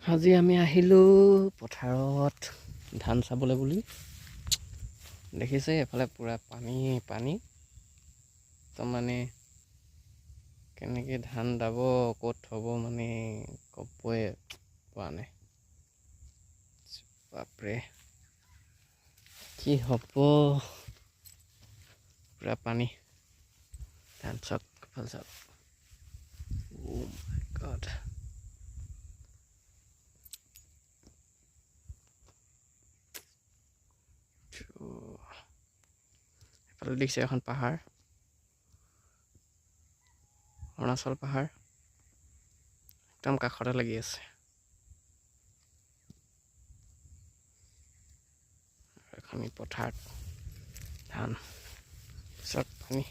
আজি আমি আহিলোঁ পথাৰত ধান চাবলৈ বুলি। দেখিছে এফালে পূৰা পানী পানী তো মানে কেনেকৈ ধান দাব ক'ত থ'ব মানে ক'বই পৰা নাই। বাপৰে কি হ'ব, পূৰা পানী। ধান চাওক এফালে চাওক। Oh my God. এফালে দেখিছে এখন পাহাৰ, অৰুণাচল পাহাৰ একদম কাষতে লাগি আছে। এখন পথাৰত ধান, পিছত পানী।